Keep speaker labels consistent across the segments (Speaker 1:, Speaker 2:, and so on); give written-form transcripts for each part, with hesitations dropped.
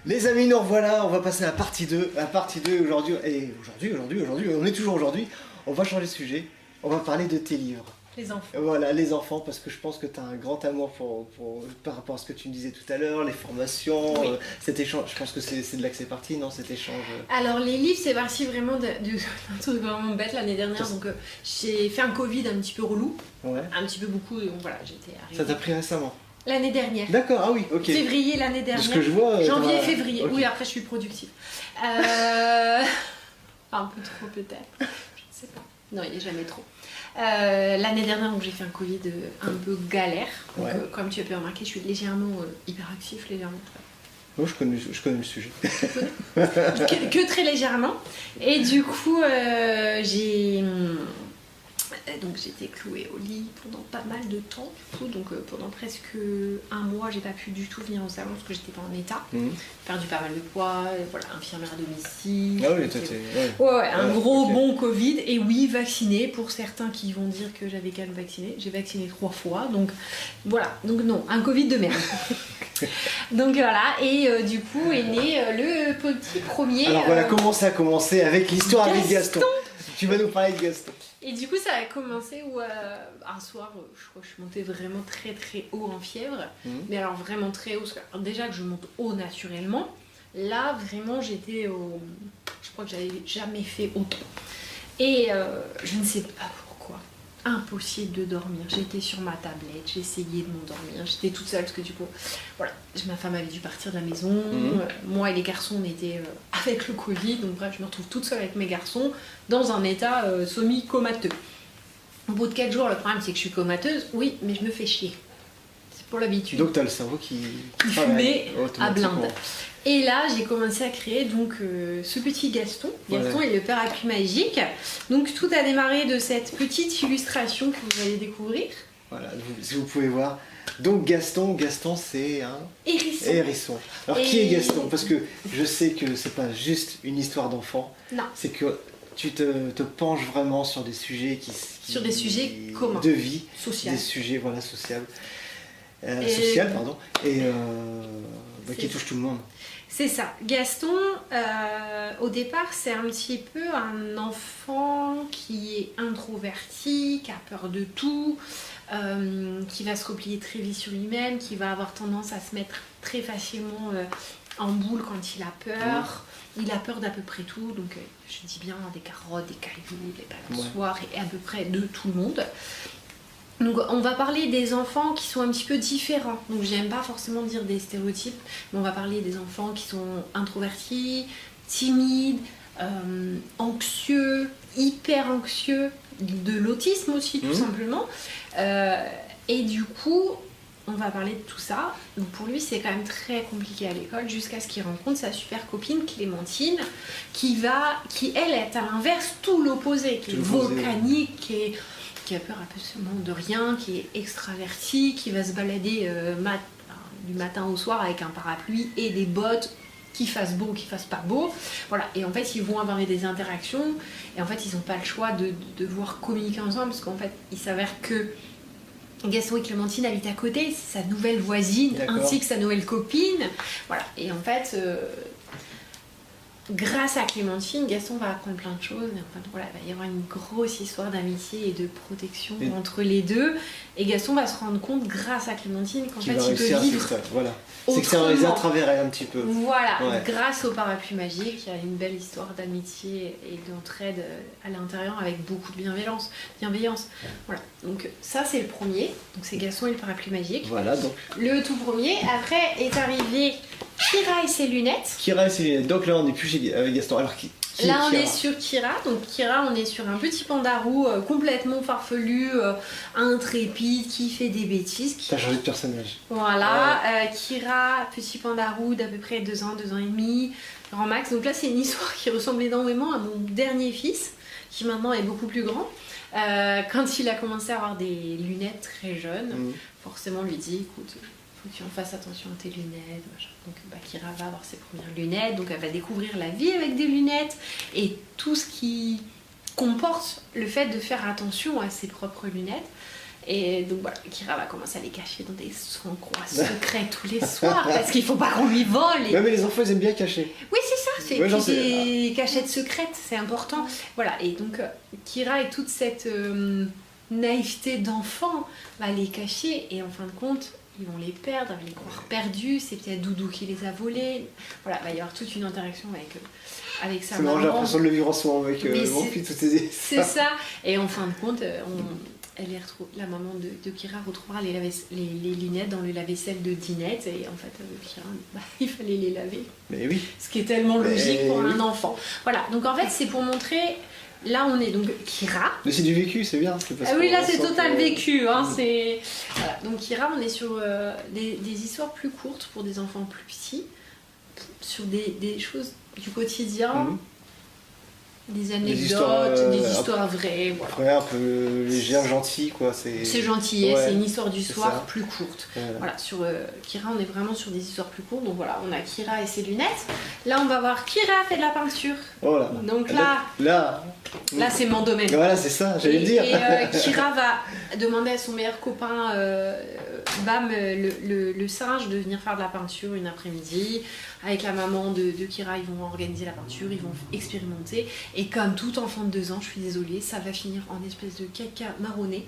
Speaker 1: Les amis, nous revoilà, on va passer à la partie 2. La partie 2 aujourd'hui, et aujourd'hui, on est toujours aujourd'hui, on va changer de sujet. On va parler de tes livres.
Speaker 2: Les enfants.
Speaker 1: Voilà, les enfants, parce que je pense que tu as un grand amour par rapport à ce que tu me disais tout à l'heure, les formations,
Speaker 2: Oui.
Speaker 1: cet échange. Je pense que c'est de là que c'est parti, non, cet échange
Speaker 2: Alors les livres, c'est parti vraiment d'un truc vraiment bête l'année dernière. Donc j'ai fait un Covid un petit peu relou,
Speaker 1: Ouais.
Speaker 2: un petit peu beaucoup, et donc voilà, j'étais arrivée.
Speaker 1: Ça t'a pris récemment?
Speaker 2: L'année dernière.
Speaker 1: D'accord, ah oui, ok.
Speaker 2: Février l'année
Speaker 1: De
Speaker 2: dernière.
Speaker 1: ce que je vois.
Speaker 2: Janvier et
Speaker 1: t'as-
Speaker 2: février.
Speaker 1: ok.
Speaker 2: Oui, après je suis productive. Un peu trop peut-être. Je ne sais pas. Non, il n'est jamais trop. L'année dernière, donc j'ai fait un Covid un peu galère. Donc,
Speaker 1: Ouais.
Speaker 2: comme tu as pu remarquer, je suis légèrement hyperactif, légèrement.
Speaker 1: Moi, je connais le sujet.
Speaker 2: Que très légèrement. Et du coup, donc j'étais clouée au lit pendant pas mal de temps. Du coup, donc pendant presque un mois, j'ai pas pu du tout venir au salon parce que j'étais pas en état.
Speaker 1: Mhm.
Speaker 2: Perdu pas mal de poids, voilà, infirmière à domicile.
Speaker 1: Ah oui, toi,
Speaker 2: Ouais, un
Speaker 1: Ouais,
Speaker 2: gros
Speaker 1: ok.
Speaker 2: bon Covid. Et oui, vacciné. Pour certains qui vont dire que j'avais qu'à me vacciner, j'ai vacciné 3 fois. Donc voilà. Donc non, un Covid de merde. Donc voilà. Et du coup est né le petit premier.
Speaker 1: Alors voilà, comment ça a commencé avec l'histoire avec
Speaker 2: Gaston.
Speaker 1: Gaston. Tu vas nous parler de Gaston.
Speaker 2: Et du coup, ça a commencé où un soir, je crois que je suis montée vraiment très très haut en fièvre.
Speaker 1: Mhm.
Speaker 2: Mais alors vraiment très haut. Parce que, alors, déjà que je monte haut naturellement, là vraiment j'étais au. Je crois que j'avais jamais fait autant. Et je ne sais pas pourquoi. Impossible de dormir. J'étais sur ma tablette, j'essayais de m'endormir. J'étais toute seule parce que du coup, voilà, ma femme avait dû partir de la maison.
Speaker 1: Mhm.
Speaker 2: Moi et les garçons, on était avec le Covid. Donc bref, je me retrouve toute seule avec mes garçons dans un état semi-comateux. Au bout de 4 jours, le problème c'est que je suis comateuse. Oui, mais je me fais chier. C'est pour l'habitude.
Speaker 1: Donc tu as le cerveau qui
Speaker 2: fumait à
Speaker 1: automatiquement.
Speaker 2: blinde. Et là, j'ai commencé à créer donc ce petit Gaston. Gaston
Speaker 1: Ouais.
Speaker 2: est le parapluie magique. Donc tout a démarré de cette petite illustration que vous allez découvrir.
Speaker 1: Voilà, si vous pouvez voir. Donc Gaston c'est un
Speaker 2: Hérisson.
Speaker 1: hérisson. Alors qui est Gaston? Parce que je sais que c'est pas juste une histoire d'enfant.
Speaker 2: Non.
Speaker 1: C'est que tu te penches vraiment sur des sujets
Speaker 2: Sur des sujets communs.
Speaker 1: de vie,
Speaker 2: Social.
Speaker 1: des sujets voilà sociables,
Speaker 2: Et-
Speaker 1: social pardon, et qui
Speaker 2: C'est-
Speaker 1: touchent tout le monde.
Speaker 2: C'est ça. Gaston, au départ, c'est un petit peu un enfant qui est introverti, qui a peur de tout, qui va se replier très vite sur lui-même, qui va avoir tendance à se mettre très facilement en boule quand il a peur. Il a peur d'à peu près tout, donc je dis bien des carottes, des cailloux, des balançoires et à peu près de tout le monde. Donc on va parler des enfants qui sont un petit peu différents. Donc j'aime pas forcément dire des stéréotypes, mais on va parler des enfants qui sont introvertis, timides, anxieux, hyper anxieux, de l'autisme aussi tout simplement. Et du coup, on va parler de tout ça. Donc pour lui, c'est quand même très compliqué à l'école jusqu'à ce qu'il rencontre sa super copine Clémentine, qui elle est à l'inverse tout l'opposé, qui est
Speaker 1: Tout l'opposé.
Speaker 2: volcanique, qui a peur absolument de rien, qui est extraverti, qui va se balader du matin au soir avec un parapluie et des bottes, qu'il fasse beau, qu'il fasse pas beau. Voilà. Et en fait, ils vont avoir des interactions et en fait, ils n'ont pas le choix de devoir communiquer ensemble parce qu'en fait, il s'avère que Gaston et Clémentine habitent à côté, c'est sa nouvelle voisine
Speaker 1: D'accord.
Speaker 2: ainsi que sa nouvelle copine. Voilà. Et en fait, grâce à Clémentine, Gaston va apprendre plein de choses. Et en fait, voilà, il va y avoir une grosse histoire d'amitié et de protection
Speaker 1: Et-
Speaker 2: entre les deux. Et Gaston va se rendre compte, grâce à Clémentine, qu'en
Speaker 1: Qui
Speaker 2: fait,
Speaker 1: va
Speaker 2: il
Speaker 1: réussir
Speaker 2: peut
Speaker 1: à
Speaker 2: vivre.
Speaker 1: faire ça, voilà. C'est que ça va les
Speaker 2: autrement.
Speaker 1: à travers elle un petit peu.
Speaker 2: Voilà,
Speaker 1: Ouais.
Speaker 2: grâce au parapluie magique, il y a une belle histoire d'amitié et d'entraide à l'intérieur avec beaucoup de bienveillance. Voilà, donc ça c'est le premier, donc c'est Gaston et le parapluie magique.
Speaker 1: Voilà, donc
Speaker 2: Le tout premier, après est arrivé Kira et ses lunettes.
Speaker 1: Kira et ses lunettes. Donc là on est plus avec Gaston. Alors qui
Speaker 2: Là on
Speaker 1: Kira
Speaker 2: est sur Kira, donc Kira on est sur un petit pandarou complètement farfelu, intrépide, qui fait des bêtises.
Speaker 1: T'as changé de personnage.
Speaker 2: Voilà, Kira, petit pandarou d'à peu près 2 ans, 2 ans et demi, grand max. Donc là, c'est une histoire qui ressemble énormément à mon dernier fils, qui maintenant est beaucoup plus grand. Quand il a commencé à avoir des lunettes très jeunes, forcément, on lui dit écoute, faut que tu en fasses attention à tes lunettes. Machin. Donc Kira va avoir ses premières lunettes, donc elle va découvrir la vie avec des lunettes et tout ce qui comporte le fait de faire attention à ses propres lunettes. Et donc voilà, Kira va commencer à les cacher dans des endroits secrets tous les soirs parce qu'il faut pas qu'on lui vole.
Speaker 1: Ouais, mais les enfants ils aiment bien cacher.
Speaker 2: Oui, c'est ça, c'est
Speaker 1: Ouais, genre,
Speaker 2: des cachettes secrètes, c'est important. Voilà, et donc Kira et toute cette naïveté d'enfant va les cacher et en fin de compte, ils vont les perdre, ils vont les croire perdus, c'est peut-être Doudou qui les a volés. Voilà, il va y avoir toute une interaction avec sa maman.
Speaker 1: J'ai l'impression de le vivre en ce moment avec mon fils, toutes ces...
Speaker 2: C'est ça, et en fin de compte, la maman de Kira retrouvera les lunettes dans le lave-vaisselle de Dinette, et en fait, Kira, il fallait les laver.
Speaker 1: Mais oui.
Speaker 2: Ce qui est tellement logique pour un enfant. Voilà, donc en fait, c'est pour montrer... Là, on est donc Kira.
Speaker 1: Mais c'est du vécu, c'est bien.
Speaker 2: Oui, là, c'est total vécu. Hein, c'est... Voilà. Donc Kira, on est sur des histoires plus courtes pour des enfants plus petits, sur des choses du quotidien, des anecdotes, des histoires vraies.
Speaker 1: Voilà. Ouais, un peu légère, gentil, quoi.
Speaker 2: C'est gentil, c'est une histoire du soir plus courte.
Speaker 1: Voilà,
Speaker 2: sur Kira, on est vraiment sur des histoires plus courtes. Donc voilà, on a Kira et ses lunettes. Là, on va voir Kira fait de la peinture.
Speaker 1: Oh là.
Speaker 2: Donc
Speaker 1: là,
Speaker 2: c'est mon domaine.
Speaker 1: Voilà, c'est ça, j'allais le dire.
Speaker 2: Et Kira va demander à son meilleur copain Bam, le singe, de venir faire de la peinture une après-midi. Avec la maman de Kira, ils vont organiser la peinture, ils vont expérimenter. Et comme tout enfant de 2 ans, je suis désolée, ça va finir en espèce de caca marronné.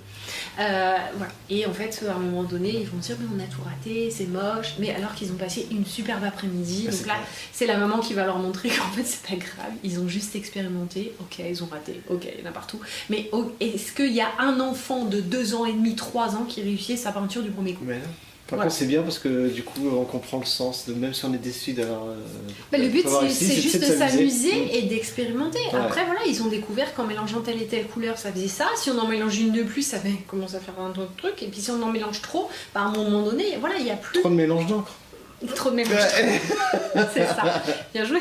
Speaker 2: Voilà. Et en fait, à un moment donné, ils vont dire mais on a tout raté, c'est moche. Mais alors qu'ils ont passé une superbe après-midi. Donc là, c'est la maman qui va leur montrer qu'en fait, c'est pas grave. Ils ont juste expérimenté. Ok, ils ont raté. Ok, il y en a partout. Mais est-ce qu'il y a un enfant de 2 ans et demi, 3 ans qui réussit sa peinture du premier coup?
Speaker 1: Mais non. Par contre, c'est bien parce que du coup, on comprend le sens, même si on est déçu d'avoir.
Speaker 2: Le but, c'est juste de s'amuser et d'expérimenter.
Speaker 1: Ouais.
Speaker 2: Après, voilà, ils ont découvert qu'en mélangeant telle et telle couleur, ça faisait ça. Si on en mélange une de plus, ça commence à faire un autre truc. Et puis si on en mélange trop, à un moment donné, voilà, il n'y a plus.
Speaker 1: Trop de mélange d'encre.
Speaker 2: Trop de mélange. C'est ça. Bien joué.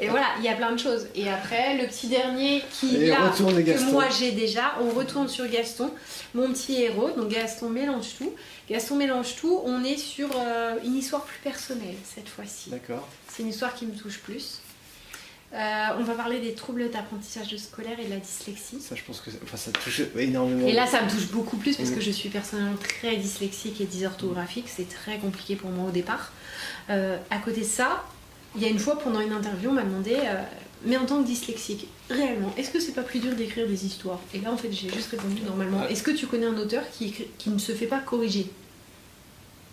Speaker 2: Et voilà, il y a plein de choses. Et après, le petit dernier que moi j'ai déjà, on retourne sur Gaston, mon petit héros. Donc Gaston mélange tout. Gaston mélange tout. On est sur une histoire plus personnelle cette fois-ci.
Speaker 1: D'accord.
Speaker 2: C'est une histoire qui me touche plus. On va parler des troubles d'apprentissage scolaire et de la dyslexie.
Speaker 1: Ça, je pense que ça touche énormément.
Speaker 2: Et là, ça me touche beaucoup plus parce que je suis personnellement très dyslexique et dysorthographique. C'est très compliqué pour moi au départ. À côté de ça, il y a une fois pendant une interview, on m'a demandé mais en tant que dyslexique, réellement, est-ce que c'est pas plus dur d'écrire des histoires? Et là, en fait, j'ai juste répondu normalement. Est-ce que tu connais un auteur qui ne se fait pas corriger?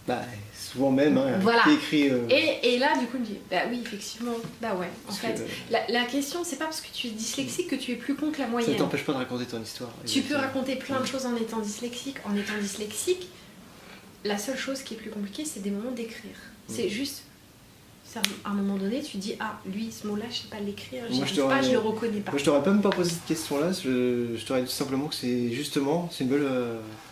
Speaker 1: Bah, souvent même, hein,
Speaker 2: voilà.
Speaker 1: Qui écrit...
Speaker 2: Et là, du coup, je me dis, bah oui, effectivement, bah ouais. En fait, la question, c'est pas parce que tu es dyslexique que tu es plus con que la moyenne.
Speaker 1: Ça t'empêche pas de raconter ton histoire.
Speaker 2: Tu peux raconter plein de choses en étant dyslexique. En étant dyslexique, la seule chose qui est plus compliquée, c'est des moments d'écrire. C'est juste... À un moment donné, tu dis ah lui ce mot-là je sais pas l'écrire, je le reconnais pas.
Speaker 1: Moi je t'aurais même pas posé cette question-là, je t'aurais dit tout simplement que c'est une belle.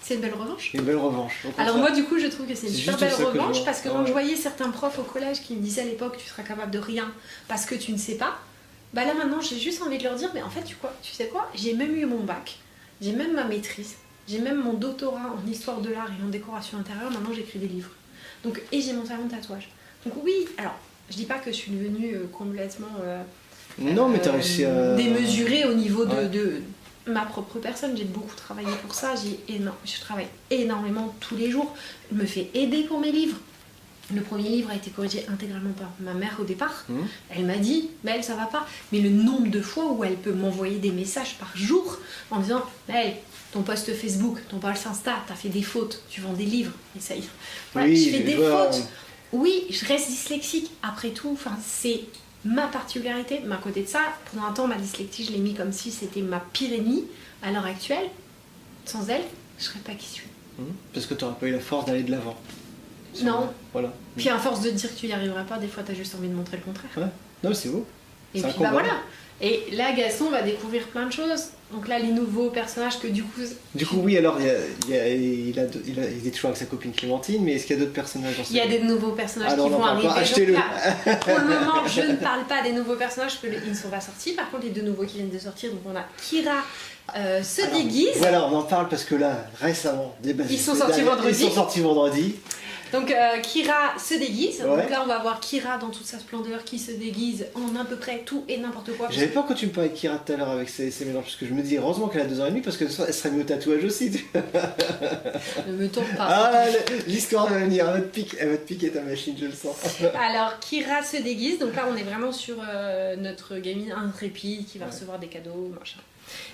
Speaker 2: C'est une belle revanche.
Speaker 1: Une belle revanche.
Speaker 2: Alors moi du coup je trouve que c'est une super belle revanche parce que quand je voyais certains profs au collège qui me disaient à l'époque tu seras capable de rien parce que tu ne sais pas, bah là maintenant j'ai juste envie de leur dire mais en fait tu sais quoi, j'ai même eu mon bac, j'ai même ma maîtrise, j'ai même mon doctorat en histoire de l'art et en décoration intérieure, maintenant j'écris des livres. Donc et j'ai mon salon de tatouage. Donc oui, alors je dis pas que je suis devenue complètement
Speaker 1: non, mais t'as réussi à...
Speaker 2: démesurée au niveau de ma propre personne. J'ai beaucoup travaillé pour ça. Je travaille énormément tous les jours. Je me fais aider pour mes livres. Le premier livre a été corrigé intégralement par ma mère au départ. Elle m'a dit, Maëlle, ça va pas. Mais le nombre de fois où elle peut m'envoyer des messages par jour en disant, Maëlle, ton post Facebook, ton post Insta, t'as fait des fautes, tu vends des livres, essaye. Voilà,
Speaker 1: oui,
Speaker 2: je fais des fautes. Oui, je reste dyslexique, après tout, c'est ma particularité. Mais à côté de ça, pendant un temps, ma dyslexie, je l'ai mis comme si c'était ma pire ennemie. À l'heure actuelle, sans elle, je serais pas qui je suis.
Speaker 1: Parce que tu n'aurais pas eu la force d'aller de l'avant.
Speaker 2: Non.
Speaker 1: Voilà.
Speaker 2: Puis à force de dire que tu y arriveras pas, des fois, tu as juste envie de montrer le contraire.
Speaker 1: Ouais. Non, c'est beau.
Speaker 2: Et puis bah voilà. Et là, Gaston va découvrir plein de choses. Donc là, les nouveaux personnages que du coup...
Speaker 1: Du coup, oui, alors il est toujours avec sa copine Clémentine, mais est-ce qu'il y a d'autres personnages dans cette...
Speaker 2: Il y a des nouveaux personnages qui vont arriver.
Speaker 1: Achetez-le.
Speaker 2: Là, pour le moment, je ne parle pas des nouveaux personnages parce qu'ils ne sont pas sortis. Par contre, les deux nouveaux qui viennent de sortir, donc on a Kira se déguise.
Speaker 1: Voilà, on en parle parce que là, récemment,
Speaker 2: ils sont sortis vendredi. Donc Kira se déguise.
Speaker 1: Ouais.
Speaker 2: Donc là on va voir Kira dans toute sa splendeur qui se déguise en à peu près tout et n'importe quoi.
Speaker 1: J'avais peur quand tu me parlais de Kira tout à l'heure avec ses mélanges, parce que je me dis heureusement qu'elle a 2 ans et demi, parce qu'elle serait mieux au tatouage aussi.
Speaker 2: Ne me tourne pas.
Speaker 1: Ah, l'histoire va venir, elle va te piquer ta machine, je le sens.
Speaker 2: Alors Kira se déguise, donc là on est vraiment sur notre gamine intrépide qui va recevoir des cadeaux, machin.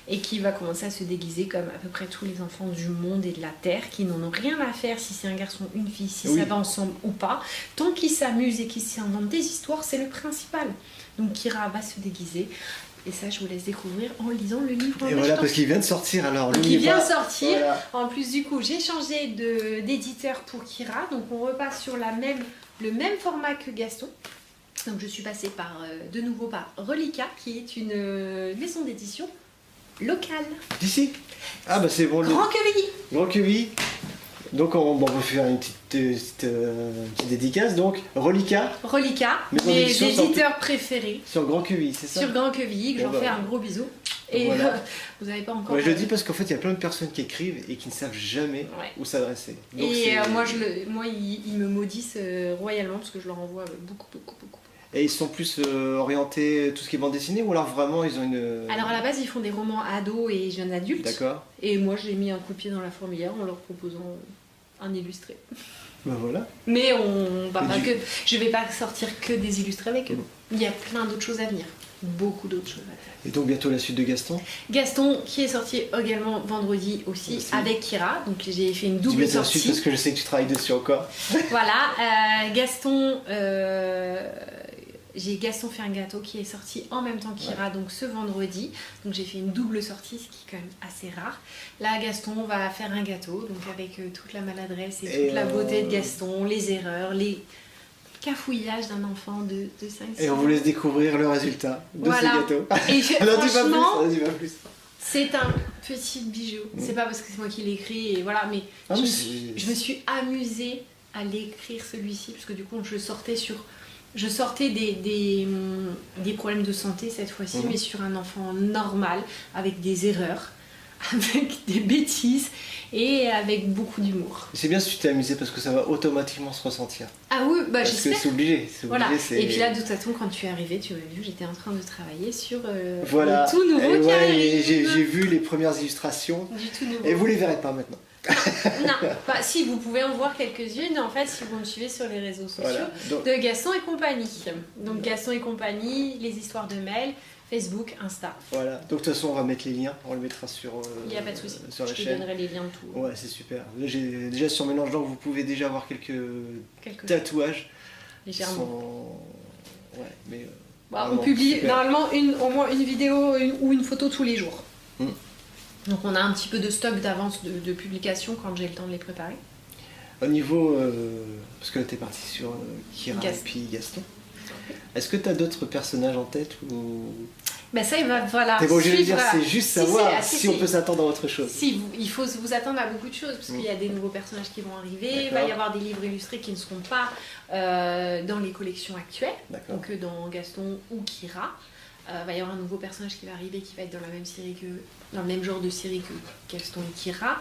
Speaker 2: Et qui va commencer à se déguiser comme à peu près tous les enfants du monde et de la terre, qui n'en ont rien à faire si c'est un garçon ou une fille, si ça va ensemble ou pas. Tant qu'ils s'amusent et qu'ils s'inventent des histoires, c'est le principal. Donc Kira va se déguiser. Et ça, je vous laisse découvrir en lisant le livre.
Speaker 1: Et voilà, parce qu'il vient de sortir alors.
Speaker 2: Donc il vient de sortir.
Speaker 1: Voilà.
Speaker 2: En plus, du coup, j'ai changé d'éditeur pour Kira. Donc on repasse sur le même format que Gaston. Donc je suis passée de nouveau par Relica, qui est une maison d'édition locale.
Speaker 1: D'ici. Ah bah c'est bon.
Speaker 2: Grand Quevilly.
Speaker 1: Grand Quevilly. Donc on peut faire une petite dédicace. Donc Relica.
Speaker 2: Relica,
Speaker 1: maison
Speaker 2: mes
Speaker 1: d'édition
Speaker 2: éditeurs préférés.
Speaker 1: Sur Grand Quevilly, c'est ça?
Speaker 2: Sur Grand Quevilly, que j'en fais un gros bisou. Et
Speaker 1: voilà.
Speaker 2: Vous n'avez pas encore...
Speaker 1: Ouais, je le dis parce qu'en fait, il y a plein de personnes qui écrivent et qui ne savent jamais où s'adresser.
Speaker 2: Et moi, ils me maudissent royalement parce que je leur envoie beaucoup.
Speaker 1: Et ils sont plus orientés tout ce qui est bande dessinée, ou alors vraiment ils ont une...
Speaker 2: Alors à la base, ils font des romans ados et jeunes adultes.
Speaker 1: D'accord.
Speaker 2: Et moi, j'ai mis un coup de pied dans la fourmilière en leur proposant un illustré.
Speaker 1: Ben voilà.
Speaker 2: Mais je vais pas sortir que des illustrés avec eux. Il y a plein d'autres choses à venir. Beaucoup d'autres choses à faire.
Speaker 1: Et donc bientôt la suite de Gaston.
Speaker 2: Gaston qui est sorti également vendredi aussi. Avec Kira. Donc j'ai fait une double sortie.
Speaker 1: La suite parce que je sais que tu travailles dessus encore.
Speaker 2: Voilà. Gaston... J'ai Gaston fait un gâteau qui est sorti en même temps qu'Kira, donc ce vendredi. Donc j'ai fait une double sortie, ce qui est quand même assez rare. Là, Gaston va faire un gâteau, donc avec toute la maladresse et toute la beauté de Gaston, les erreurs, les cafouillages d'un enfant de 5-6 ans.
Speaker 1: Et on vous laisse découvrir le résultat de ce gâteau.
Speaker 2: Et
Speaker 1: franchement,
Speaker 2: c'est un petit bijou. C'est pas parce que c'est moi qui l'ai écrit, et voilà, mais je me suis amusée à l'écrire celui-ci, parce que du coup, je sortais des problèmes de santé cette fois-ci, mais sur un enfant normal, avec des erreurs, avec des bêtises et avec beaucoup d'humour.
Speaker 1: C'est bien si tu t'es amusé parce que ça va automatiquement se ressentir.
Speaker 2: Ah oui, bah j'espère.
Speaker 1: Parce que c'est obligé.
Speaker 2: Voilà. Et puis là, de toute façon, quand tu es arrivé, tu m'as vu, j'étais en train de travailler sur le
Speaker 1: tout
Speaker 2: nouveau qui arrive.
Speaker 1: J'ai vu les premières illustrations.
Speaker 2: Du tout nouveau.
Speaker 1: Et vous les verrez pas maintenant.
Speaker 2: Non, si vous pouvez en voir quelques-unes en fait si vous me suivez sur les réseaux sociaux de Gaston et compagnie. Donc Gaston et compagnie, les histoires de Mel, Facebook, Insta.
Speaker 1: Voilà, donc de toute façon on va mettre les liens, on le mettra sur
Speaker 2: il n'y a pas de souci,
Speaker 1: sur la chaîne.
Speaker 2: Je te donnerai les liens de tout.
Speaker 1: Ouais, c'est super. Déjà sur Mélange d'encre, vous pouvez déjà avoir quelques tatouages.
Speaker 2: Légèrement.
Speaker 1: Ouais, mais
Speaker 2: on publie normalement au moins une vidéo ou une photo tous les jours. Donc on a un petit peu de stock d'avance de publication quand j'ai le temps de les préparer.
Speaker 1: Au niveau... parce que là t'es parti sur Kira et puis Gaston. Est-ce que t'as d'autres personnages en tête ou...
Speaker 2: Ben ça il va, voilà.
Speaker 1: T'es pas obligé de dire, c'est juste savoir si on peut s'attendre à autre chose.
Speaker 2: Si, il faut vous attendre à beaucoup de choses, parce qu'il y a des nouveaux personnages qui vont arriver, il va y avoir des livres illustrés qui ne seront pas dans les collections actuelles, donc dans Gaston ou Kira. Va y avoir un nouveau personnage qui va arriver qui va être dans le même genre de série que Gaston et Kira,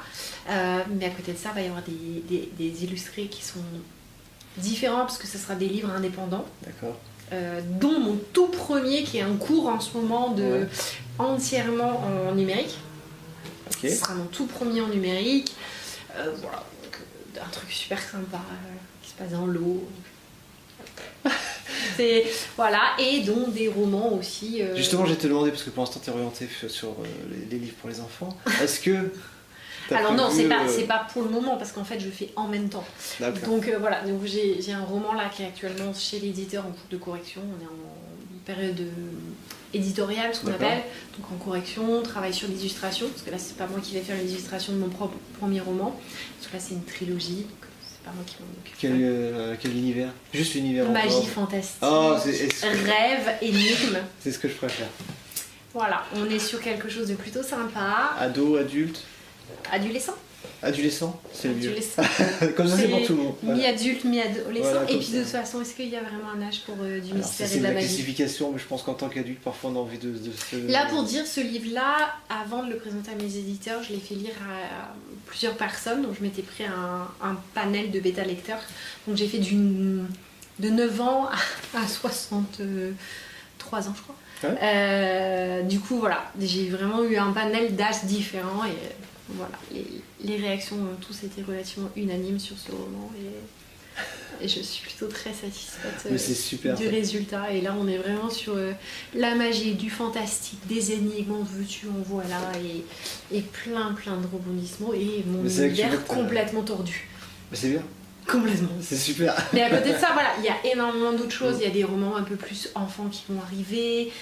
Speaker 2: mais à côté de ça va y avoir des illustrés qui sont différents parce que ce sera des livres indépendants, dont mon tout premier qui est en cours en ce moment entièrement en numérique. Ce sera mon tout premier en numérique, voilà, donc, un truc super sympa qui se passe dans l'eau. Voilà, et dont des romans aussi.
Speaker 1: Justement, j'ai te demandé, parce que pour l'instant tu es orienté sur les livres pour les enfants. Est-ce que...
Speaker 2: Alors non, c'est pas pour le moment, parce qu'en fait je fais en même temps. Donc voilà, donc j'ai un roman là qui est actuellement chez l'éditeur en cours de correction. On est en période éditoriale, ce qu'on appelle. Donc en correction, on travaille sur l'illustration, parce que là c'est pas moi qui vais faire l'illustration de mon propre premier roman, parce que là c'est une trilogie. Pas moi qui m'en occupe.
Speaker 1: Quel univers? Juste l'univers.
Speaker 2: Magie fantastique, rêve, énigme.
Speaker 1: C'est ce que je préfère.
Speaker 2: Voilà, on est sur quelque chose de plutôt sympa.
Speaker 1: Ado, adulte?
Speaker 2: Adolescent.
Speaker 1: Adolescent, c'est le mieux.
Speaker 2: Adolescent.
Speaker 1: Comme ça, c'est pour tout le monde. Voilà.
Speaker 2: Mi-adulte, mi-adolescent.
Speaker 1: Voilà,
Speaker 2: et
Speaker 1: comme
Speaker 2: puis
Speaker 1: ça.
Speaker 2: de toute façon, est-ce qu'il y a vraiment un âge pour du
Speaker 1: Alors,
Speaker 2: mystère
Speaker 1: ça,
Speaker 2: et
Speaker 1: c'est
Speaker 2: de la
Speaker 1: la
Speaker 2: magie?
Speaker 1: classification, mais je pense qu'en tant qu'adulte, parfois on a envie de se...
Speaker 2: Là, pour dire, ce livre-là, avant de le présenter à mes éditeurs, je l'ai fait lire à plusieurs personnes. Donc, je m'étais pris un panel de bêta-lecteurs. Donc, j'ai fait de 9 ans à 63 ans, je crois.
Speaker 1: Ouais.
Speaker 2: Du coup, voilà, j'ai vraiment eu un panel d'âges différents. Et voilà, les réactions ont tous été relativement unanimes sur ce roman. Et je suis plutôt très satisfaite
Speaker 1: Mais c'est super,
Speaker 2: du
Speaker 1: ça.
Speaker 2: résultat. Et là, on est vraiment sur la magie, du fantastique, des énigmes, en veux-tu, en voilà, et plein de rebondissements. Et mon
Speaker 1: Mais c'est vrai que tu
Speaker 2: univers
Speaker 1: vois que-
Speaker 2: complètement tordu.
Speaker 1: Mais c'est bien,
Speaker 2: Complètement.
Speaker 1: c'est super.
Speaker 2: Mais à côté de ça, voilà, il y a énormément d'autres choses. Il y a des romans un peu plus enfants qui vont arriver,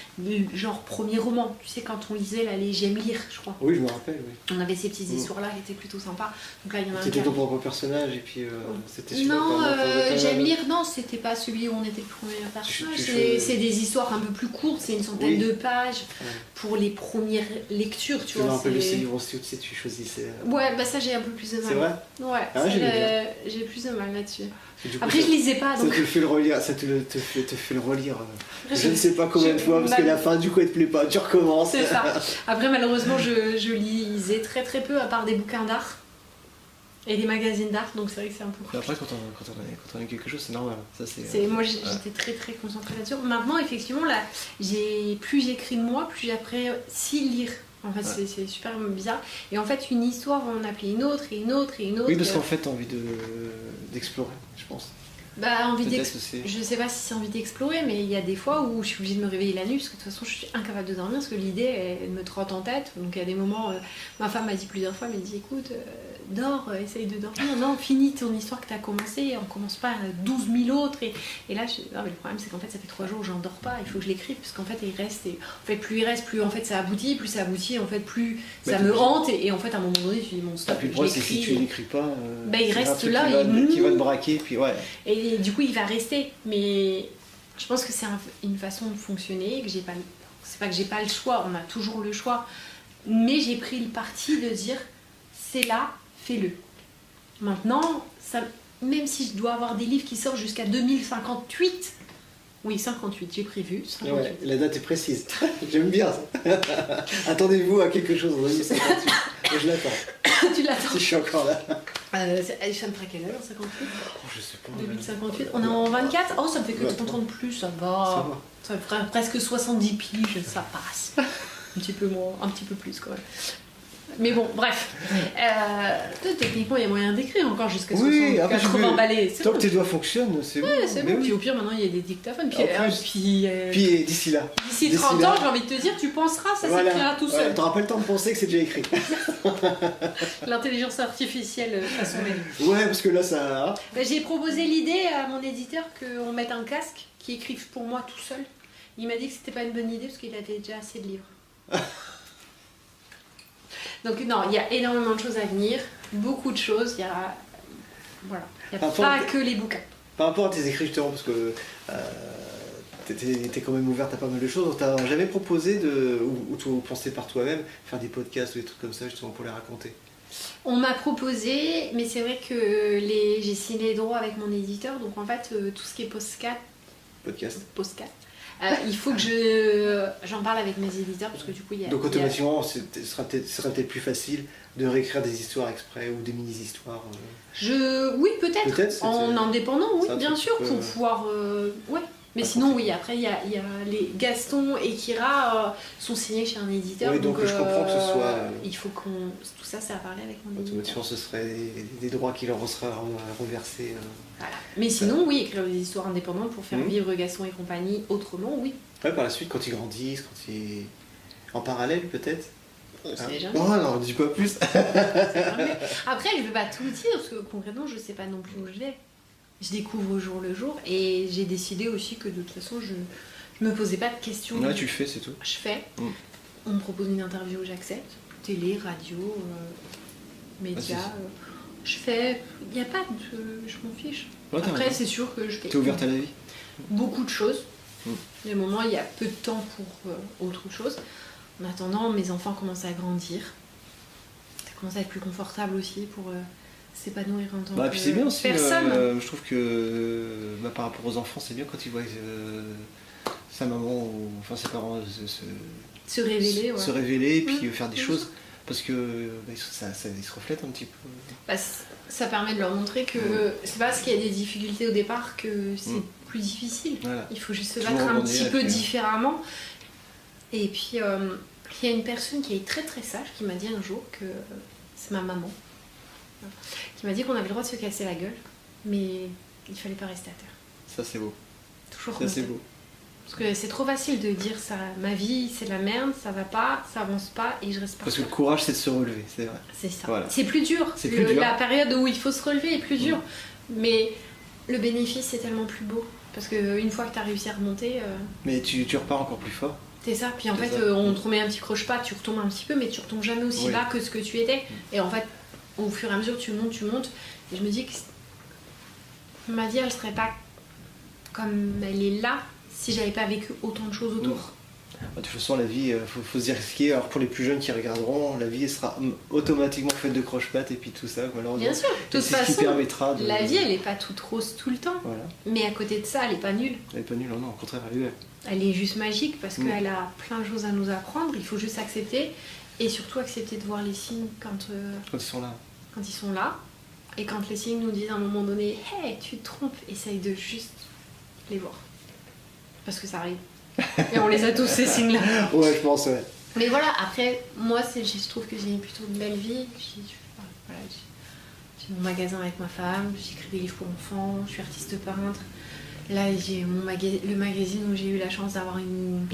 Speaker 2: genre premier roman. Tu sais, quand on lisait là, les J'aime lire, je crois.
Speaker 1: Oui, je me rappelle, oui.
Speaker 2: On avait ces petites histoires-là qui étaient plutôt sympas. Donc là, il y en a un
Speaker 1: C'était
Speaker 2: qui
Speaker 1: ton propre personnage, et puis c'était super.
Speaker 2: Non,
Speaker 1: pas
Speaker 2: J'aime lire, non, c'était pas celui où on était le premier personnage. C'est des histoires un peu plus courtes, c'est une centaine
Speaker 1: Oui.
Speaker 2: de pages
Speaker 1: Ouais.
Speaker 2: pour les premières lectures, tu
Speaker 1: Tu me
Speaker 2: vois.
Speaker 1: rappelles de
Speaker 2: c'est-
Speaker 1: ces livres aussi où tu sais, tu choisissais.
Speaker 2: Ouais, bah ça j'ai un peu plus de mal.
Speaker 1: C'est vrai.
Speaker 2: Ouais,
Speaker 1: Ah,
Speaker 2: ça,
Speaker 1: j'aimais
Speaker 2: j'ai plus de mal là-dessus.
Speaker 1: Et du coup,
Speaker 2: Après,
Speaker 1: ça-
Speaker 2: je lisais pas,
Speaker 1: Ça
Speaker 2: donc.
Speaker 1: te le fait le relire, ça te fait le relire. Je ne sais pas combien de fois, parce que la fin, du coup, elle te plaît pas, tu recommences.
Speaker 2: C'est ça. Après, malheureusement, je lisais très peu, à part des bouquins d'art et des magazines d'art, donc c'est vrai que c'est un peu
Speaker 1: Mais après, quand on aime quelque chose, c'est normal. Ça,
Speaker 2: Moi j'étais très concentrée là-dessus. Maintenant, effectivement, là, plus j'écris de moi, plus j'apprécie lire. En fait,
Speaker 1: Ouais.
Speaker 2: c'est super bizarre. Et en fait, une histoire va en appeler une autre, et une autre, et une autre.
Speaker 1: Oui, parce qu'en fait, t'as envie d'explorer, je pense.
Speaker 2: Bah, envie
Speaker 1: Peut-être aussi.
Speaker 2: Je sais pas si c'est envie d'explorer, mais il y a des fois où je suis obligée de me réveiller la nuit, parce que de toute façon, je suis incapable de dormir, parce que l'idée, elle me trotte en tête. Donc, il y a des moments, ma femme m'a dit plusieurs fois, elle m'a dit, écoute, dors, essaye de dormir. Non, finis ton histoire que t'as commencé, on commence pas à 12 000 autres. Et là, non, mais le problème, c'est qu'en fait, ça fait 3 jours que j'en dors pas, il faut que je l'écrive, parce qu'en fait, il reste, et en fait, plus il reste, plus en fait, ça aboutit, en fait, plus
Speaker 1: Bah,
Speaker 2: ça me hante, et en fait, à un moment donné, tu dis, bon,
Speaker 1: Et
Speaker 2: stop,
Speaker 1: puis le
Speaker 2: je
Speaker 1: problème, c'est que si
Speaker 2: l'écris.
Speaker 1: tu l'écris pas,
Speaker 2: Bah, il
Speaker 1: c'est un
Speaker 2: reste
Speaker 1: truc
Speaker 2: là,
Speaker 1: qui va te braquer, puis ouais.
Speaker 2: Et du coup, il va rester. Mais je pense que c'est une façon de fonctionner, que j'ai pas. C'est pas que j'ai pas le choix, on a toujours le choix. Mais j'ai pris le parti de dire, c'est là, fais-le. Maintenant, ça, même si je dois avoir des livres qui sortent jusqu'à 2058, oui, 58, j'ai prévu,
Speaker 1: Et
Speaker 2: 58.
Speaker 1: ouais, la date est précise. J'aime bien ça. Attendez-vous à quelque chose en 2058. Moi, je l'attends.
Speaker 2: Tu l'attends.
Speaker 1: Si je suis encore là.
Speaker 2: Ça me ferait quelle heure en 58
Speaker 1: Oh, je sais pas.
Speaker 2: 2058. On est en 24. Oh, ça me fait que
Speaker 1: Ouais.
Speaker 2: 30 ans de plus, ça
Speaker 1: Ça
Speaker 2: va.
Speaker 1: va.
Speaker 2: Ça me ferait presque 70 piges, ça passe. Un petit peu moins, un petit peu plus quand même. Mais bon, bref. Techniquement, il y a moyen d'écrire encore jusqu'à
Speaker 1: Oui,
Speaker 2: 60,
Speaker 1: après,
Speaker 2: 80 balais. C'est
Speaker 1: Tant
Speaker 2: bon.
Speaker 1: que tes doigts fonctionnent, c'est bon.
Speaker 2: Ouais, c'est
Speaker 1: Mais
Speaker 2: bon.
Speaker 1: oui.
Speaker 2: Puis au pire, maintenant, il y a des dictaphones. Puis,
Speaker 1: En plus. Puis d'ici là.
Speaker 2: d'ici
Speaker 1: d'ici
Speaker 2: 30
Speaker 1: là-
Speaker 2: ans, j'ai envie de te dire, tu penseras, ça
Speaker 1: Voilà.
Speaker 2: s'écrira tout seul.
Speaker 1: T'auras pas le temps de penser que c'est déjà écrit.
Speaker 2: L'intelligence artificielle façon mail.
Speaker 1: Ouais, parce que là, ça.
Speaker 2: J'ai proposé l'idée à mon éditeur qu'on mette un casque qui écrive pour moi tout seul. Il m'a dit que c'était pas une bonne idée parce qu'il avait déjà assez de livres. Donc non, il y a énormément de choses à venir, beaucoup de choses. Il y a
Speaker 1: Enfin,
Speaker 2: pas que les bouquins.
Speaker 1: Par rapport à tes écrits, justement, parce que t'es quand même ouverte à pas mal de choses, donc t'as jamais proposé ou pensé par toi-même, faire des podcasts ou des trucs comme ça, justement, pour les raconter.
Speaker 2: On m'a proposé, mais c'est vrai que j'ai signé les droits avec mon éditeur, donc en fait, tout ce qui est
Speaker 1: Podcast.
Speaker 2: il faut que j'en parle avec mes éditeurs, parce que du coup, il y a...
Speaker 1: Donc automatiquement, ce serait peut-être plus facile de réécrire des histoires exprès ou des mini-histoires.
Speaker 2: Oui, peut-être.
Speaker 1: Peut-être,
Speaker 2: En indépendant, oui,
Speaker 1: c'est un
Speaker 2: bien
Speaker 1: truc
Speaker 2: sûr,
Speaker 1: que-
Speaker 2: pour pouvoir... ouais. Mais
Speaker 1: Ah,
Speaker 2: sinon,
Speaker 1: pour-
Speaker 2: oui, après, il y a les Gaston et Kira sont signés chez un éditeur.
Speaker 1: Oui, donc je comprends que ce soit,
Speaker 2: il faut qu'on... Tout ça, c'est à parler avec mon éditeur.
Speaker 1: Automatiquement, ce serait des droits qui leur seraient reversés.
Speaker 2: Voilà. Mais sinon, oui, écrire des histoires indépendantes pour faire
Speaker 1: Mhm.
Speaker 2: vivre Gaston et compagnie autrement, oui.
Speaker 1: Ouais, par la suite, quand ils grandissent, en parallèle peut-être.
Speaker 2: On
Speaker 1: Hein.
Speaker 2: sait jamais.
Speaker 1: Oh non, dis pas plus.
Speaker 2: On sait jamais. Après, je ne veux pas tout dire parce que concrètement, je ne sais pas non plus où je vais. Je découvre au jour le jour et j'ai décidé aussi que de toute façon, je ne me posais pas de questions.
Speaker 1: Ouais, tu le fais, c'est tout.
Speaker 2: Je fais.
Speaker 1: Mm.
Speaker 2: On me propose une interview, j'accepte. Télé, radio, médias.
Speaker 1: c'est ça.
Speaker 2: Je fais. Il n'y a pas de. Je m'en fiche.
Speaker 1: Ouais, t'as
Speaker 2: Après,
Speaker 1: raison.
Speaker 2: c'est sûr que je fais
Speaker 1: T'es ouverte à la vie.
Speaker 2: beaucoup de choses.
Speaker 1: Mm.
Speaker 2: Des moments, il y a peu de temps pour autre chose. En attendant, mes enfants commencent à grandir. commence à être plus confortable aussi pour s'épanouir en tant
Speaker 1: Puis c'est bien
Speaker 2: que
Speaker 1: aussi,
Speaker 2: personne.
Speaker 1: je trouve que par rapport aux enfants, c'est bien quand ils voient sa maman ou enfin ses parents
Speaker 2: Se révéler,
Speaker 1: se révéler et puis
Speaker 2: Mmh,
Speaker 1: faire des
Speaker 2: bien
Speaker 1: choses
Speaker 2: sûr.
Speaker 1: parce que ils se reflètent un petit peu.
Speaker 2: Bah, ça permet de leur montrer que c'est pas parce qu'il y a des difficultés au départ que c'est plus difficile.
Speaker 1: Voilà.
Speaker 2: Il faut juste se
Speaker 1: Toujours
Speaker 2: battre un
Speaker 1: rebondir
Speaker 2: petit
Speaker 1: et
Speaker 2: peu
Speaker 1: puis,
Speaker 2: différemment. Et puis, il y a une personne qui est très très sage qui m'a dit un jour que c'est ma maman, qui m'a dit qu'on avait le droit de se casser la gueule, mais il fallait pas rester à terre.
Speaker 1: Ça c'est beau.
Speaker 2: Toujours
Speaker 1: Ça c'est
Speaker 2: remonter.
Speaker 1: beau.
Speaker 2: Parce que c'est trop facile de dire ça, ma vie c'est la merde, ça va pas, ça avance pas et je reste par
Speaker 1: Parce que
Speaker 2: terre.
Speaker 1: le courage c'est de se relever, c'est vrai.
Speaker 2: C'est ça.
Speaker 1: Voilà.
Speaker 2: C'est plus dur.
Speaker 1: C'est plus dur.
Speaker 2: La période où il faut se relever est plus dure. Mais le bénéfice c'est tellement plus beau. Parce qu'une fois que tu as réussi à remonter,
Speaker 1: Mais tu repars encore plus fort.
Speaker 2: c'est ça. Puis en
Speaker 1: C'est
Speaker 2: fait,
Speaker 1: ça.
Speaker 2: on te remet un petit croche-pas, tu retombes un petit peu, mais tu retombes jamais aussi
Speaker 1: Oui.
Speaker 2: bas que ce que tu étais. Et en fait, au fur et à mesure, tu montes. Et je me dis que ma vie, elle serait pas comme elle est là si j'avais pas vécu autant de choses autour.
Speaker 1: De toute façon, la vie, faut se risquer. Alors pour les plus jeunes qui regarderont, la vie sera automatiquement faite de croche-pattes et puis tout ça, malheureusement.
Speaker 2: Bien sûr. De
Speaker 1: Et
Speaker 2: toute
Speaker 1: c'est ce qui
Speaker 2: façon,
Speaker 1: permettra de...
Speaker 2: la vie, elle est pas toute rose tout le temps.
Speaker 1: Voilà.
Speaker 2: Mais à côté de ça, elle est pas nulle.
Speaker 1: Elle est pas nulle, non, au contraire, elle est belle.
Speaker 2: Elle est juste magique parce qu'elle a plein de choses à nous apprendre. Il faut juste accepter. Et surtout accepter de voir les signes quand
Speaker 1: Quand ils sont là.
Speaker 2: ils sont là. Et quand les signes nous disent à un moment donné « Hey, tu te trompes », essaye de juste les voir. Parce que ça arrive. Et on les a tous, ces signes-là.
Speaker 1: Ouais, je pense, ouais.
Speaker 2: Mais voilà, après, moi, je trouve que j'ai plutôt une belle vie. Voilà, j'ai mon magasin avec ma femme, j'écris des livres pour enfants, je suis artiste peintre. Là, j'ai le magazine où j'ai eu la chance d'avoir une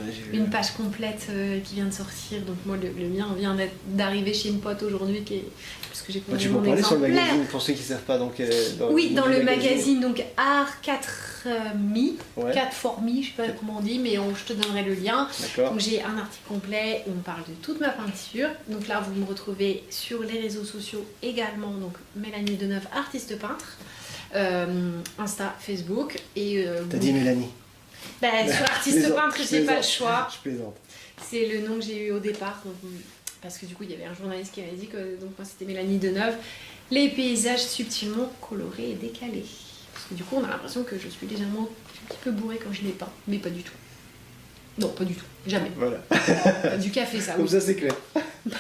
Speaker 2: page complète qui vient de sortir. Donc moi, le mien vient d'arriver chez une pote aujourd'hui, parce que j'ai
Speaker 1: Tu
Speaker 2: commandé
Speaker 1: peux
Speaker 2: mon
Speaker 1: parler sur le
Speaker 2: exemplaire.
Speaker 1: magazine pour ceux qui ne savent pas. Donc,
Speaker 2: Oui, dans le magazine, donc Art 4 Mi,
Speaker 1: Ouais.
Speaker 2: 4 for Mi, je sais pas comment on dit, mais je te donnerai le lien.
Speaker 1: D'accord.
Speaker 2: Donc j'ai un article complet où on parle de toute ma peinture. Donc là, vous me retrouvez sur les réseaux sociaux également, donc Mélanie Deneuve, artiste peintre. Insta, Facebook et
Speaker 1: T'as dit Mélanie.
Speaker 2: sur artiste peintre, j'ai pas le choix.
Speaker 1: Je plaisante.
Speaker 2: C'est le nom que j'ai eu au départ, donc, parce que du coup il y avait un journaliste qui m'avait dit que donc moi c'était Mélanie Deneuve. Les paysages subtilement colorés et décalés. Parce que du coup on a l'impression que je suis légèrement un petit peu bourrée quand je les peins, mais pas du tout. Non, pas du tout, jamais.
Speaker 1: Voilà.
Speaker 2: Du café, ça.
Speaker 1: Comme
Speaker 2: Oui.
Speaker 1: ça, c'est clair.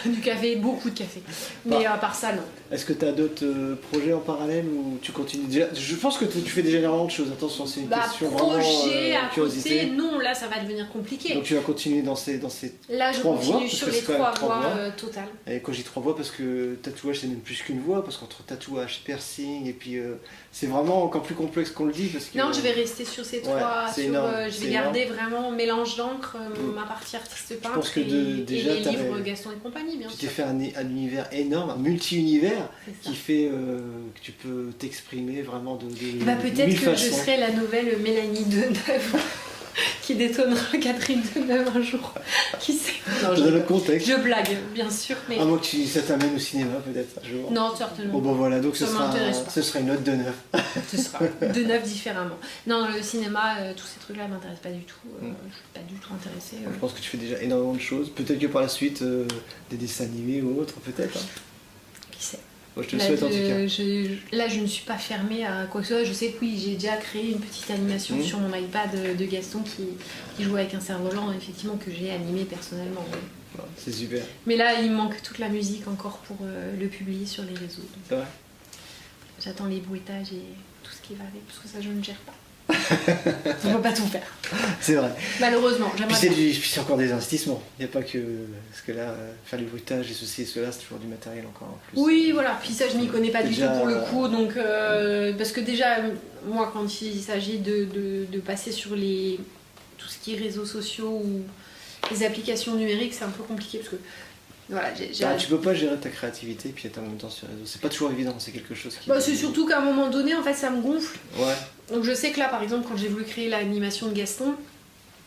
Speaker 2: Du café, beaucoup de café. Mais à part ça, non.
Speaker 1: Est-ce que tu as d'autres projets en parallèle ou tu continues déjà? Je pense que tu fais déjà énormément de choses. Attention, c'est une question
Speaker 2: projet
Speaker 1: vraiment
Speaker 2: à
Speaker 1: curiosité.
Speaker 2: côté, non, là ça va devenir compliqué.
Speaker 1: Donc tu vas continuer dans ces
Speaker 2: Là je
Speaker 1: 3 voix,
Speaker 2: continue
Speaker 1: parce
Speaker 2: sur
Speaker 1: que
Speaker 2: les
Speaker 1: c'est quand même
Speaker 2: 3
Speaker 1: 3
Speaker 2: voies
Speaker 1: voix.
Speaker 2: totales.
Speaker 1: Et quand j'ai 3 voix, parce que tatouage c'est même plus qu'une voix, parce qu'entre tatouage, piercing, et puis c'est vraiment encore plus complexe qu'on le dit. Parce que,
Speaker 2: Non, je vais rester sur ces 3.
Speaker 1: c'est énorme,
Speaker 2: je
Speaker 1: c'est
Speaker 2: vais garder vraiment mélange d'encre, ma partie artiste peintre
Speaker 1: pense que
Speaker 2: et
Speaker 1: déjà,
Speaker 2: les
Speaker 1: t'avais-
Speaker 2: livres Gaston et compagnie, bien
Speaker 1: tu t'es
Speaker 2: sûr.
Speaker 1: fait un univers énorme, un multi-univers
Speaker 2: C'est ça.
Speaker 1: qui fait que tu peux t'exprimer vraiment de
Speaker 2: Peut-être
Speaker 1: mille
Speaker 2: que je
Speaker 1: façons.
Speaker 2: serai la nouvelle Mélanie Deneuve qui détonnera Catherine Deneuve un jour. Qui sait? Non,
Speaker 1: Dans le contexte.
Speaker 2: je blague, bien sûr, mais
Speaker 1: À moins que ça t'amène au cinéma peut-être un jour.
Speaker 2: non, certainement.
Speaker 1: Bon voilà, donc
Speaker 2: Ça m'intéresse pas.
Speaker 1: ce sera une note de 9.
Speaker 2: Ce sera Deneuve différemment. Non, le cinéma, tous ces trucs-là m'intéressent pas du tout. Je suis pas du tout intéressée.
Speaker 1: Je pense que tu fais déjà énormément de choses. Peut-être que par la suite, des dessins animés ou autres, peut-être. Hein.
Speaker 2: Qui sait?
Speaker 1: Moi, je te le souhaite en tout cas.
Speaker 2: Là, je ne suis pas fermée à quoi que ce soit. Je sais que oui, j'ai déjà créé une petite animation sur mon iPad de Gaston qui joue avec un cerf-volant, effectivement, que j'ai animé personnellement. Oui.
Speaker 1: Bon, c'est super.
Speaker 2: Mais là, il me manque toute la musique encore pour le publier sur les réseaux. Donc,
Speaker 1: C'est vrai.
Speaker 2: j'attends les bruitages et tout ce qui va avec, parce que ça, je ne gère pas. On ne peut pas tout faire.
Speaker 1: C'est vrai.
Speaker 2: Malheureusement,
Speaker 1: Puis
Speaker 2: j'aimerais bien.
Speaker 1: c'est encore des investissements. Il n'y a pas que. Parce que là, faire les bruitages et ceci et cela, c'est toujours du matériel encore en plus.
Speaker 2: Oui, voilà. Puis ça, je m'y connais pas du
Speaker 1: Déjà,
Speaker 2: tout pour le coup. Donc, parce que déjà, moi, quand il s'agit de passer sur tout ce qui est réseaux sociaux ou les applications numériques, c'est un peu compliqué parce que voilà,
Speaker 1: Tu peux pas gérer ta créativité et puis être en même temps sur les réseaux. C'est pas toujours évident, c'est quelque chose qui.
Speaker 2: c'est surtout qu'à un moment donné, en fait, ça me gonfle.
Speaker 1: Ouais.
Speaker 2: Donc je sais que là, par exemple, quand j'ai voulu créer l'animation de Gaston,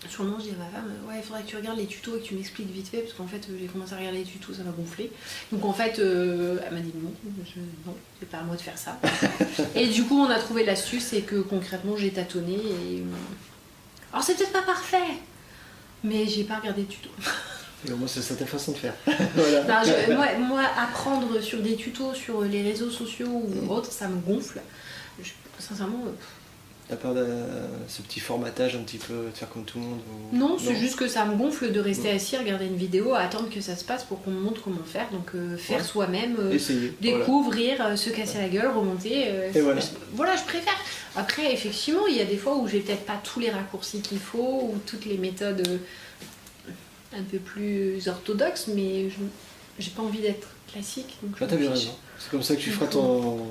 Speaker 2: sur le moment, je dis à ma femme, ouais, il faudrait que tu regardes les tutos et que tu m'expliques vite fait, parce qu'en fait, j'ai commencé à regarder les tutos, ça m'a gonflé. Donc en fait, elle m'a dit non, c'est pas à moi de faire ça. Et du coup, on a trouvé l'astuce et que concrètement, j'ai tâtonné. Alors c'est peut-être pas parfait, mais j'ai pas regardé de tutos.
Speaker 1: Et moi, c'est ça ta façon de faire. Voilà.
Speaker 2: Moi, apprendre sur des tutos sur les réseaux sociaux ou autres, ça me gonfle. Sincèrement...
Speaker 1: T'as peur de ce petit formatage un petit peu, de faire comme tout le monde ou...
Speaker 2: Non, c'est juste que ça me gonfle de rester assis, regarder une vidéo, à attendre que ça se passe pour qu'on me montre comment faire. Donc faire soi-même,
Speaker 1: essayer,
Speaker 2: découvrir, se casser la gueule, remonter.
Speaker 1: Et voilà.
Speaker 2: Je préfère. Après, effectivement, il y a des fois où j'ai peut-être pas tous les raccourcis qu'il faut, ou toutes les méthodes un peu plus orthodoxes, mais j'ai pas envie d'être classique. Donc
Speaker 1: t'as bien raison. C'est comme ça que tu feras ton...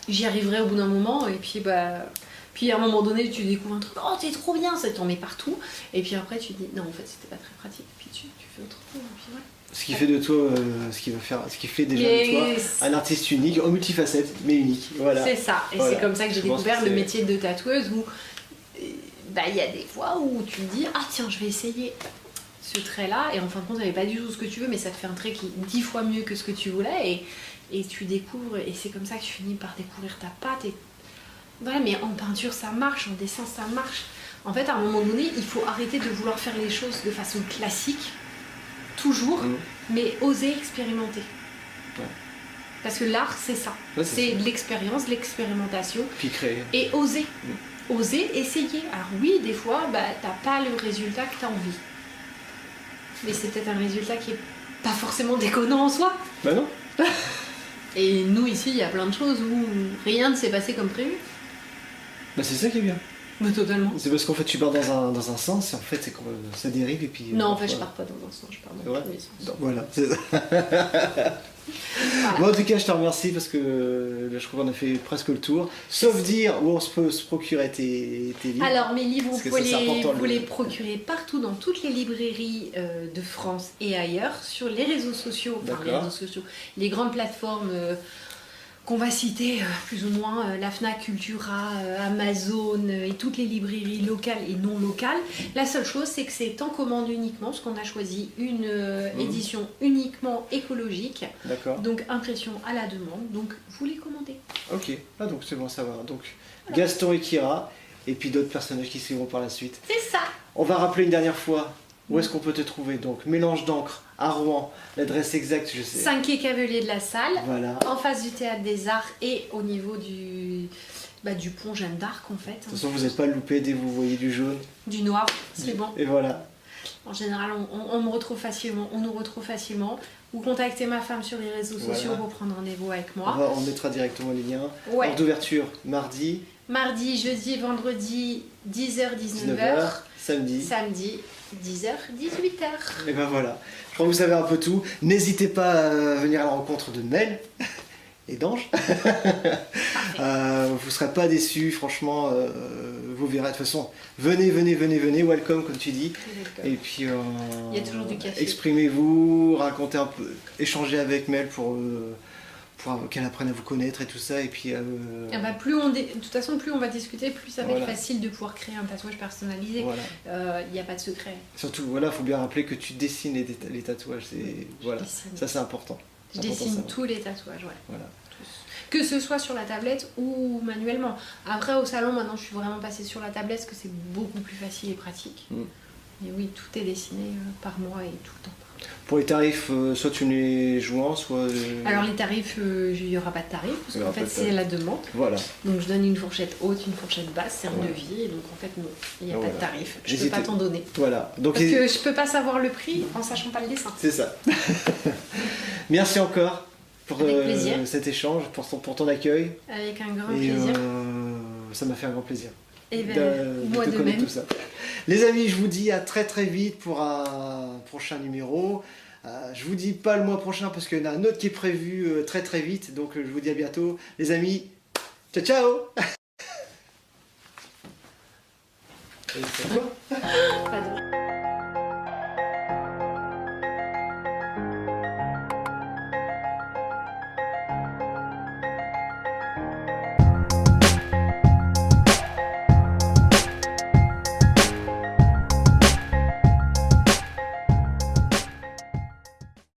Speaker 2: J'y arriverai au bout d'un moment, et puis Puis à un moment donné, tu découvres un truc, oh t'es trop bien, ça t'en met partout. Et puis après, tu te dis, non, en fait, c'était pas très pratique. Puis tu fais autre chose. Et puis voilà.
Speaker 1: Ce qui fait de toi, ce qui fait déjà de toi un artiste unique, en multifacette, mais unique. Voilà.
Speaker 2: C'est ça. Et
Speaker 1: voilà.
Speaker 2: c'est comme ça que j'ai découvert le métier de tatoueuse où il y a des fois où tu te dis, ah tiens, je vais essayer ce trait-là. Et en fin de compte, ça n'est pas du tout ce que tu veux, mais ça te fait un trait qui est 10 fois mieux que ce que tu voulais. Et tu découvres, et c'est comme ça que tu finis par découvrir ta patte. Voilà, mais en peinture ça marche, en dessin ça marche. En fait, à un moment donné, il faut arrêter de vouloir faire les choses de façon classique, toujours, mais oser expérimenter.
Speaker 1: Ouais.
Speaker 2: Parce que l'art, c'est ça.
Speaker 1: Ouais,
Speaker 2: c'est de l'expérience, de l'expérimentation.
Speaker 1: Puis créer.
Speaker 2: Et oser. Oser, essayer. Alors oui, des fois, t'as pas le résultat que t'as envie. Mais c'est peut-être un résultat qui est pas forcément déconnant en soi.
Speaker 1: Bah non.
Speaker 2: Et nous, ici, il y a plein de choses où rien ne s'est passé comme prévu.
Speaker 1: Bah c'est ça qui est bien.
Speaker 2: Mais totalement.
Speaker 1: C'est parce qu'en fait tu pars dans un sens et en fait c'est que ça dérive et puis...
Speaker 2: Non, en fait je pars pas dans un sens, je pars dans tous les sens.
Speaker 1: Donc, voilà, c'est ça.
Speaker 2: Voilà.
Speaker 1: Bon, en tout cas je te remercie parce que là je crois qu'on a fait presque le tour. Sauf dire où on peut se procurer tes livres.
Speaker 2: Alors mes livres,
Speaker 1: Parce
Speaker 2: vous
Speaker 1: que ça, c'est important,
Speaker 2: pouvez les procurer partout dans toutes les librairies de France et ailleurs, sur les réseaux sociaux, les grandes plateformes qu'on va citer plus ou moins, la Fnac, Cultura, Amazon et toutes les librairies locales et non locales. La seule chose, c'est que c'est en commande uniquement, parce qu'on a choisi une édition uniquement écologique.
Speaker 1: D'accord.
Speaker 2: Donc impression à la demande, donc vous les commandez.
Speaker 1: Ok, ah, donc c'est bon à savoir. Donc voilà. Gaston et Kira, et puis d'autres personnages qui suivront par la suite.
Speaker 2: C'est ça.
Speaker 1: On va rappeler une dernière fois où est-ce qu'on peut te trouver. Donc Mélange d'encre à Rouen, l'adresse exacte je sais.
Speaker 2: 5 quai Cavelier de la Salle,
Speaker 1: Voilà.
Speaker 2: en face du Théâtre des Arts et au niveau du pont Jeanne d'Arc en fait.
Speaker 1: De toute façon vous n'êtes pas loupé dès que vous voyez du jaune.
Speaker 2: Du noir, c'est bon.
Speaker 1: Et voilà.
Speaker 2: En général, on me retrouve facilement, on nous retrouve facilement. Vous contactez ma femme sur les réseaux sociaux pour prendre rendez-vous avec moi.
Speaker 1: On mettra directement les liens.
Speaker 2: Ouais.
Speaker 1: Heure d'ouverture, mardi.
Speaker 2: Mardi, jeudi, vendredi, 10h, 19h.
Speaker 1: Samedi.
Speaker 2: Samedi, 10h, 18h.
Speaker 1: Et ben voilà. Je crois que vous savez un peu tout. N'hésitez pas à venir à la rencontre de Mel et d'Ange. Vous ne serez pas déçus, franchement. Vous verrez de toute façon. Venez, welcome comme tu dis. Et puis
Speaker 2: il y a toujours du café.
Speaker 1: Exprimez-vous, racontez un peu, échangez avec Mel pour qu'elle apprenne à vous connaître et tout ça. Et puis
Speaker 2: de toute façon, plus on va discuter, plus ça va être facile de pouvoir créer un tatouage personnalisé.
Speaker 1: Voilà.
Speaker 2: Il n'y a pas de secret.
Speaker 1: Surtout, voilà, faut bien rappeler que tu dessines les tatouages. Voilà. Ça c'est important.
Speaker 2: Je dessine tous les tatouages, ouais.
Speaker 1: Voilà.
Speaker 2: Que ce soit sur la tablette ou manuellement. Après, au salon, maintenant, je suis vraiment passée sur la tablette parce que c'est beaucoup plus facile et pratique. Mais oui, tout est dessiné par moi et tout le temps.
Speaker 1: Pour les tarifs, soit tu me les joins, soit...
Speaker 2: Alors les tarifs, il n'y aura pas de tarif, parce qu'en fait c'est la demande.
Speaker 1: Voilà.
Speaker 2: Donc je donne une fourchette haute, une fourchette basse, c'est un devis, et donc en fait non, il n'y a pas de tarif. Je ne peux pas t'en donner.
Speaker 1: Voilà. Donc,
Speaker 2: parce que je ne peux pas savoir le prix en sachant pas le dessin.
Speaker 1: C'est ça. Merci encore pour cet échange, pour ton accueil.
Speaker 2: Avec un grand plaisir.
Speaker 1: Ça m'a fait un grand plaisir.
Speaker 2: Et moi de même.
Speaker 1: Tout ça. Les amis, je vous dis à très très vite pour un prochain numéro. Je vous dis pas le mois prochain parce qu'il y en a un autre qui est prévu très très vite. Donc je vous dis à bientôt. Les amis, ciao ciao.
Speaker 2: Pardon.